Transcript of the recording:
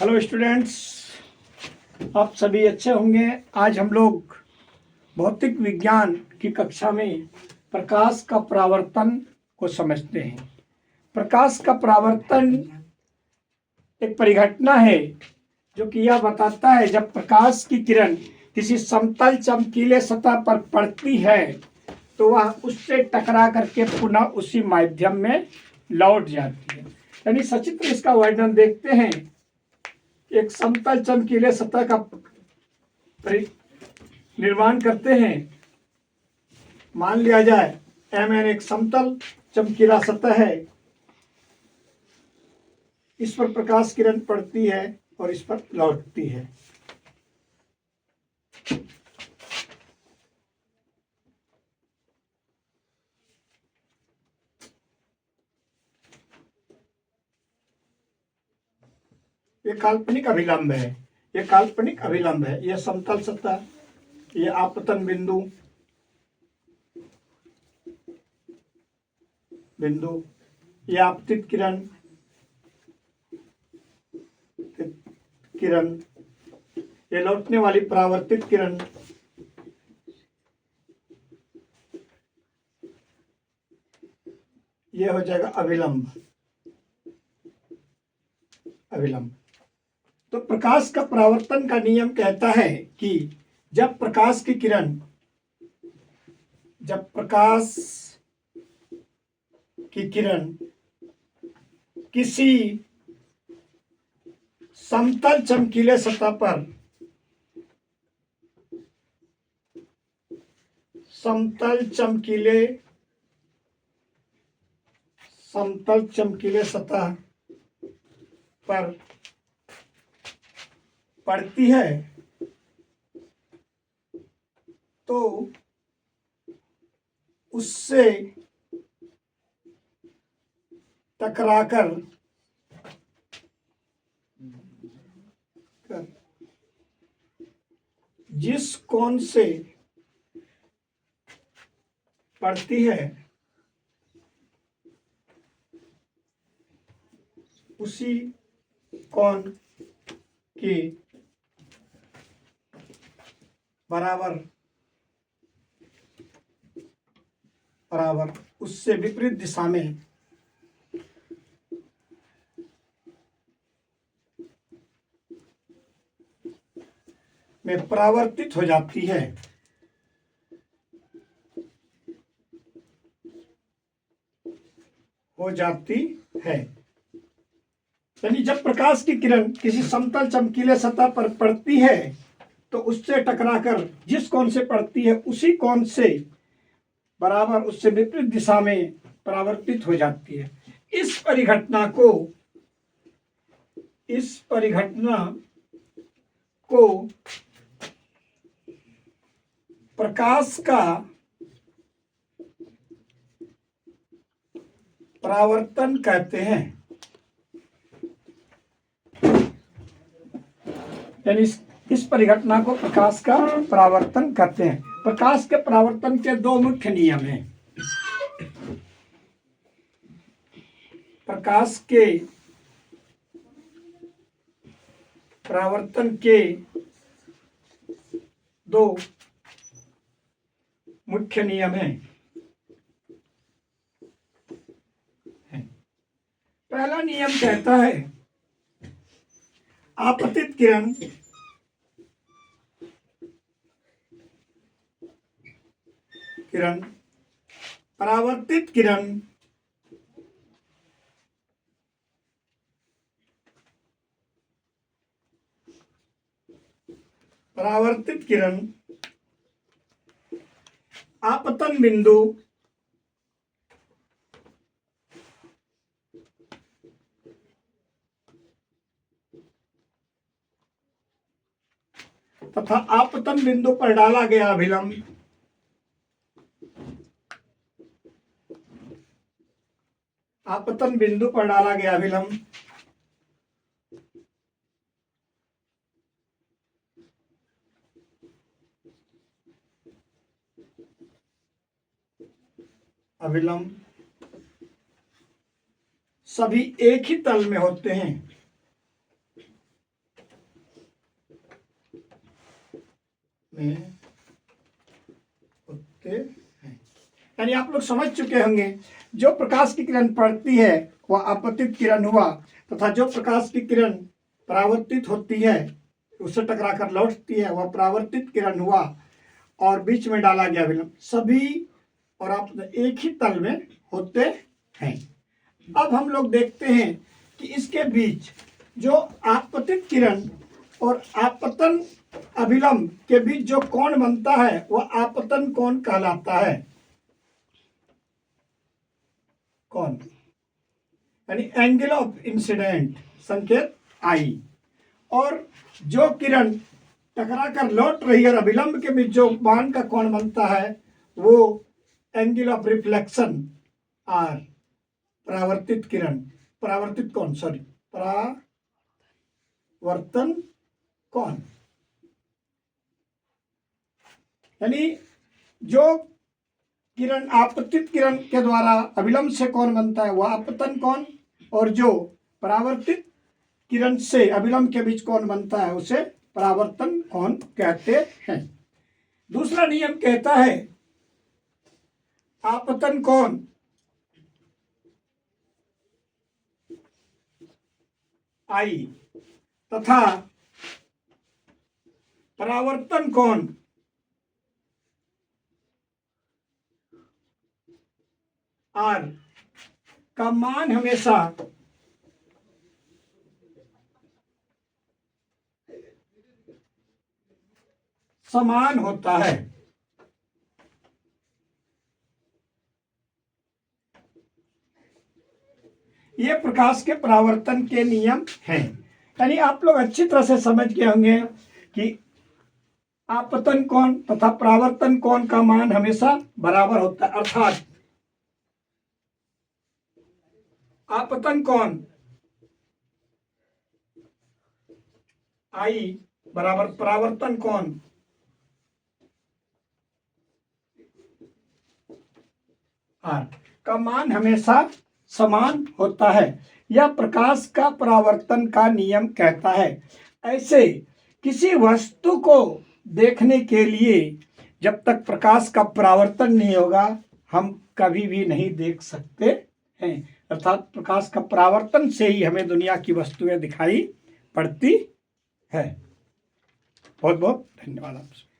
Hello students, आप सभी अच्छे होंगे। आज हम लोग भौतिक विज्ञान की कक्षा में प्रकाश का परावर्तन को समझते हैं। प्रकाश का परावर्तन एक परिघटना है जो कि यह बताता है जब प्रकाश की किरण किसी समतल चमकीले सतह पर पड़ती है तो वह उससे टकरा करके पुनः उसी माध्यम में लौट जाती है। यानी सचित्र इसका वर्णन देखते हैं। एक समतल चमकीले सतह का निर्माण करते हैं। मान लिया जाए Mn एक समतल चमकीला सतह है। इस पर प्रकाश किरण पड़ती है और इस पर लौटती है। ये काल्पनिक अभिलंब है। ये काल्पनिक अभिलंब है। यह समतल सतह, ये आपतन बिंदु, ये आपतित किरण, ये लौटने वाली परावर्तित किरण, ये हो जाएगा अभिलंब। तो प्रकाश का परावर्तन का नियम कहता है कि जब प्रकाश की किरण किसी समतल चमकीले सतह पर समतल चमकीले सतह पर पड़ती है तो उससे टकराकर जिस कोण से पड़ती है उसी कोण के बराबर उससे विपरीत दिशा में परावर्तित हो जाती है। यानी जब प्रकाश की किरण किसी समतल चमकीले सतह पर पड़ती है तो उससे टकराकर जिस कोण से पड़ती है उसी कोण से बराबर उससे विपरीत दिशा में परावर्तित हो जाती है। इस परिघटना को प्रकाश का परावर्तन कहते हैं। यानी इस परिघटना को प्रकाश का परावर्तन कहते हैं। प्रकाश के परावर्तन के दो मुख्य नियम हैं। प्रकाश के परावर्तन के दो मुख्य नियम हैं। पहला नियम कहता है आपतित किरण परावर्तित किरण आपतन बिंदु तथा आपतन बिंदु पर डाला गया अभिलंब सभी एक ही तल में होते हैं। में होते हैं। यानी आप लोग समझ चुके होंगे, जो प्रकाश की किरण पड़ती है वह आपतित किरण हुआ, तथा जो प्रकाश की किरण परावर्तित होती है उससे टकराकर लौटती है वह परावर्तित किरण हुआ, और बीच में डाला गया विलंब। सभी और आप एक ही तल में होते हैं। अब हम लोग देखते हैं कि इसके बीच जो आपतित किरण और आपतन अभिलंब के बीच जो कोण बनता है वह आपतन कोण कहलाता है। कौन, यानी एंगल ऑफ इंसिडेंट, संकेत आई। और जो किरण टकरा कर लौट रही है और अभिलंब के बीच जो बाण का कोण बनता है वो एंगल ऑफ रिफ्लेक्शन आर, परावर्तित किरण, परावर्तित कोण, सॉरी, परावर्तन कोण। यानी जो किरण आपतित किरण के द्वारा अभिलंब से कोण बनता है वह आपतन कोण, और जो परावर्तित किरण से अभिलंब के बीच कोण बनता है उसे परावर्तन कोण कहते हैं। दूसरा नियम कहता है आपतन कोण आई तथा परावर्तन कोण आर का मान हमेशा समान होता है। ये प्रकाश के परावर्तन के नियम हैं। यानी आप लोग अच्छी तरह से समझ गए होंगे कि आपतन कोण तथा परावर्तन कोण का मान हमेशा बराबर होता है, अर्थात आपतन कोण आई बराबर परावर्तन कोण आर का मान हमेशा समान होता है। यह प्रकाश का परावर्तन का नियम कहता है। ऐसे किसी वस्तु को देखने के लिए जब तक प्रकाश का परावर्तन नहीं होगा हम कभी भी नहीं देख सकते हैं। अर्थात प्रकाश का परावर्तन से ही हमें दुनिया की वस्तुएं दिखाई पड़ती है। बहुत बहुत धन्यवाद आपसे।